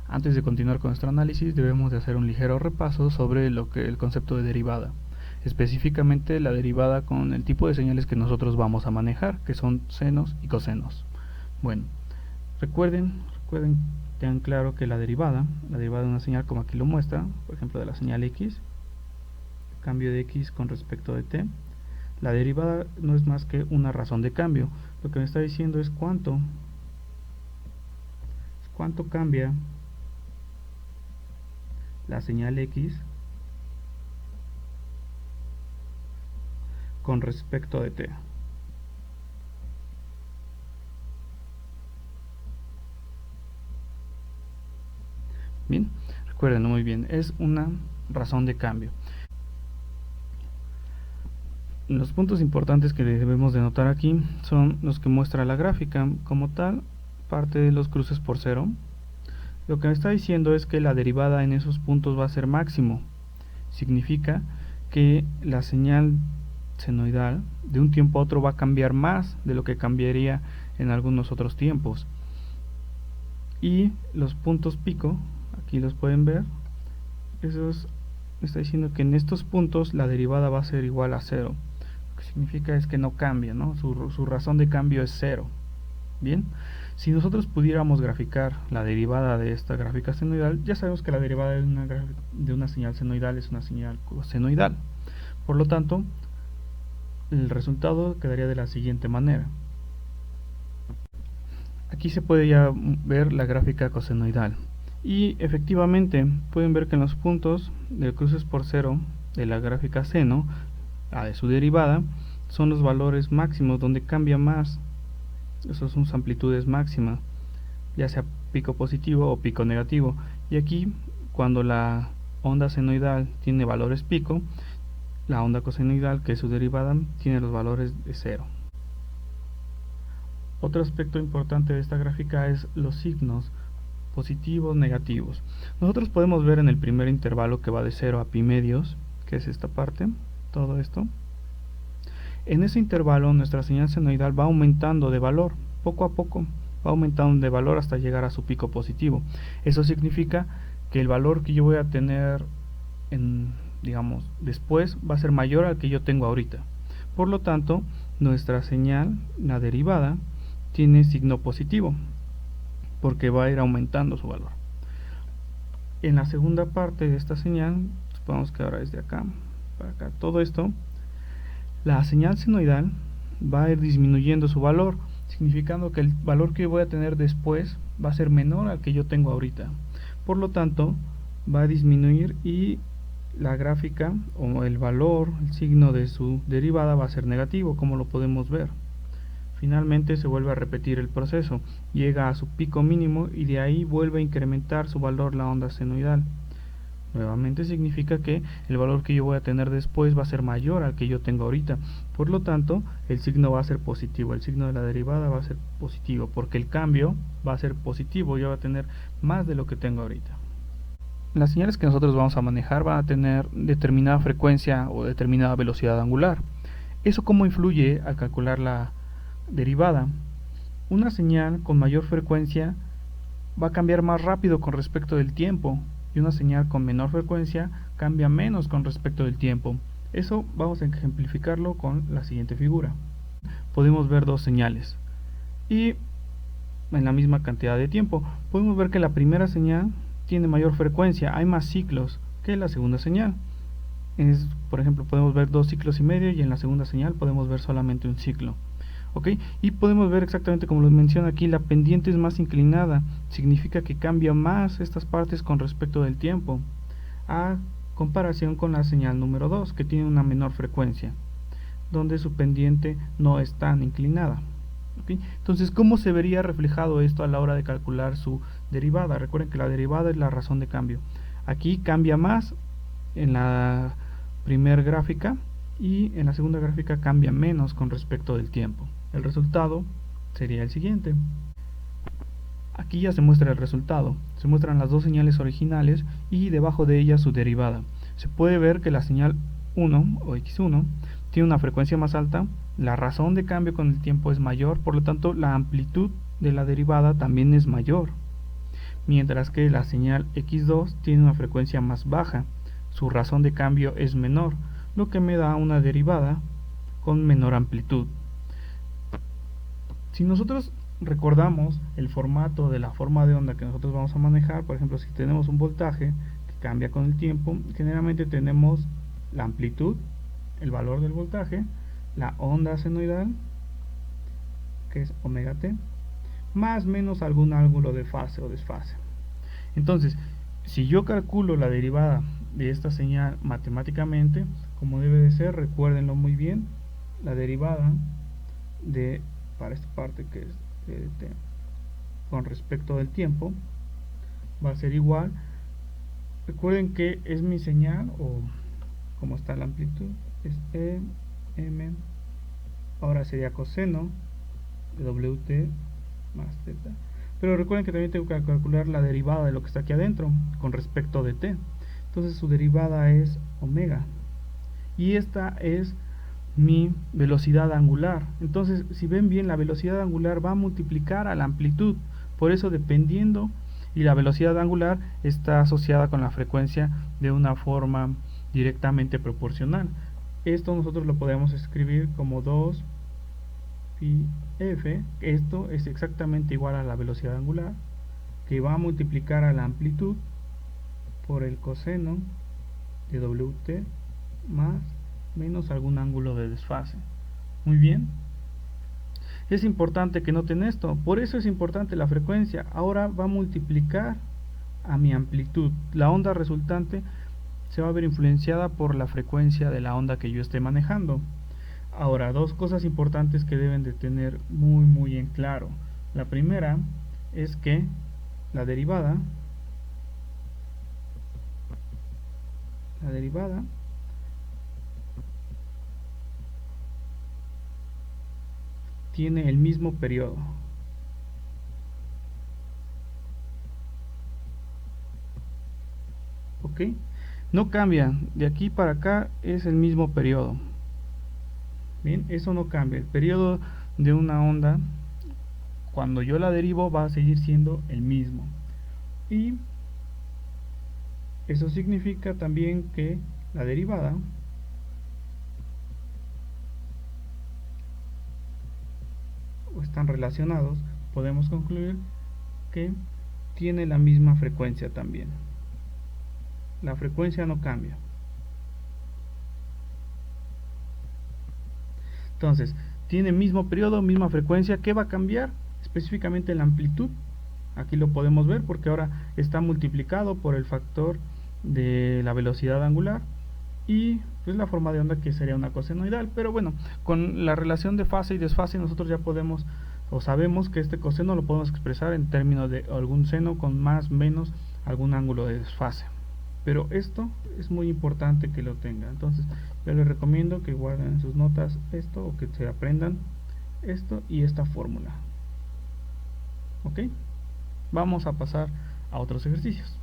Antes de continuar con nuestro análisis, debemos de hacer un ligero repaso sobre el concepto de derivada, específicamente la derivada con el tipo de señales que nosotros vamos a manejar, que son senos y cosenos. Bueno, recuerden, tengan claro que la derivada de una señal, como aquí lo muestra, por ejemplo de la señal x, cambio de x con respecto de t, la derivada no es más que una razón de cambio. Lo que me está diciendo es cuánto cambia la señal x con respecto de t. Bien, recuerden muy bien, es una razón de cambio. Los puntos importantes que debemos de notar aquí son los que muestra la gráfica. Como tal, parte de los cruces por cero. Lo que me está diciendo es que la derivada en esos puntos va a ser máximo. Significa que la señal senoidal de un tiempo a otro va a cambiar más de lo que cambiaría en algunos otros tiempos. Y los puntos pico, aquí los pueden ver, esos me está diciendo que en estos puntos la derivada va a ser igual a cero. Lo que significa es que no cambia, ¿no? Su razón de cambio es cero. Bien, si nosotros pudiéramos graficar la derivada de esta gráfica senoidal, ya sabemos que la derivada de una señal senoidal es una señal cosenoidal. Por lo tanto, el resultado quedaría de la siguiente manera. Aquí se puede ya ver la gráfica cosenoidal. Y efectivamente pueden ver que en los puntos de cruces por cero de la gráfica seno, de su derivada, son los valores máximos donde cambia más. Esas son sus amplitudes máximas, ya sea pico positivo o pico negativo. Y aquí, cuando la onda senoidal tiene valores pico, la onda cosenoidal, que es su derivada, tiene los valores de cero. Otro aspecto importante de esta gráfica es los signos positivos, negativos. Nosotros podemos ver en el primer intervalo que va de 0 a pi medios, que es esta parte, todo esto. En ese intervalo nuestra señal senoidal va aumentando de valor, poco a poco, va aumentando de valor hasta llegar a su pico positivo. Eso significa que el valor que yo voy a tener después va a ser mayor al que yo tengo ahorita. Por lo tanto, nuestra señal, la derivada, tiene signo positivo, porque va a ir aumentando su valor. En la segunda parte de esta señal, supongamos que ahora es de acá para acá, todo esto, la señal senoidal va a ir disminuyendo su valor, significando que el valor que voy a tener después va a ser menor al que yo tengo ahorita. Por lo tanto, va a disminuir y la gráfica o el valor, el signo de su derivada va a ser negativo, como lo podemos ver. Finalmente se vuelve a repetir el proceso, llega a su pico mínimo y de ahí vuelve a incrementar su valor la onda senoidal. Nuevamente significa que el valor que yo voy a tener después va a ser mayor al que yo tengo ahorita. Por lo tanto, el signo va a ser positivo, el signo de la derivada va a ser positivo, porque el cambio va a ser positivo, yo voy a tener más de lo que tengo ahorita. Las señales que nosotros vamos a manejar van a tener determinada frecuencia o determinada velocidad angular. ¿Eso cómo influye al calcular la derivada? Una señal con mayor frecuencia va a cambiar más rápido con respecto del tiempo, y una señal con menor frecuencia cambia menos con respecto del tiempo. Eso vamos a ejemplificarlo con la siguiente figura. Podemos ver dos señales y en la misma cantidad de tiempo. Podemos ver que la primera señal tiene mayor frecuencia, hay más ciclos que la segunda señal. Por ejemplo, podemos ver 2 ciclos y medio y en la segunda señal podemos ver solamente un ciclo. Y podemos ver exactamente como lo menciona aquí, la pendiente es más inclinada, significa que cambia más estas partes con respecto del tiempo, a comparación con la señal número 2, que tiene una menor frecuencia, donde su pendiente no es tan inclinada. Entonces, ¿cómo se vería reflejado esto a la hora de calcular su derivada? Recuerden que la derivada es la razón de cambio. Aquí cambia más en la primera gráfica y en la segunda gráfica cambia menos con respecto del tiempo. El resultado sería el siguiente. Aquí ya se muestra el resultado. Se muestran las dos señales originales y debajo de ellas su derivada. Se puede ver que la señal 1 o x1 tiene una frecuencia más alta, la razón de cambio con el tiempo es mayor, por lo tanto la amplitud de la derivada también es mayor. mientras que la señal x2 tiene una frecuencia más baja, su razón de cambio es menor, lo que me da una derivada con menor amplitud. Si nosotros recordamos el formato de la forma de onda que nosotros vamos a manejar, por ejemplo, si tenemos un voltaje que cambia con el tiempo, generalmente tenemos la amplitud, el valor del voltaje, la onda senoidal, que es omega t, más menos algún ángulo de fase o desfase. Entonces, si yo calculo la derivada de esta señal matemáticamente, como debe de ser, recuérdenlo muy bien, la derivada para esta parte que es t, con respecto del tiempo, va a ser igual. Recuerden que es mi señal, o como está la amplitud, es e, m, ahora sería coseno de wt más θ. Pero recuerden que también tengo que calcular la derivada de lo que está aquí adentro con respecto de t. Entonces su derivada es omega. Y esta es mi velocidad angular. Entonces, si ven bien, la velocidad angular va a multiplicar a la amplitud. Por eso, dependiendo, y la velocidad angular está asociada con la frecuencia de una forma directamente proporcional. Esto nosotros lo podemos escribir como 2 pi f. Esto es exactamente igual a la velocidad angular, que va a multiplicar a la amplitud por el coseno de wt más menos algún ángulo de desfase. Muy bien. Es importante que noten esto. Por eso es importante la frecuencia. Ahora va a multiplicar a mi amplitud. La onda resultante se va a ver influenciada por la frecuencia de la onda que yo esté manejando. Ahora, dos cosas importantes que deben de tener muy en claro. La primera es que la derivada tiene el mismo periodo. ¿Ok? No cambia, de aquí para acá es el mismo periodo. Bien, eso no cambia. El periodo de una onda, cuando yo la derivo, va a seguir siendo el mismo. Y eso significa también que la derivada o están relacionados, podemos concluir que tiene la misma frecuencia también. La frecuencia no cambia. Entonces, tiene mismo periodo, misma frecuencia. ¿Qué va a cambiar? Específicamente la amplitud. Aquí lo podemos ver porque ahora está multiplicado por el factor de la velocidad angular y pues la forma de onda, que sería una cosenoidal. Pero bueno, con la relación de fase y desfase nosotros ya podemos o sabemos que este coseno lo podemos expresar en términos de algún seno con más menos algún ángulo de desfase. Pero esto es muy importante que lo tengan. Entonces yo les recomiendo que guarden en sus notas esto, o que se aprendan esto y esta fórmula. ¿Ok? Vamos a pasar a otros ejercicios.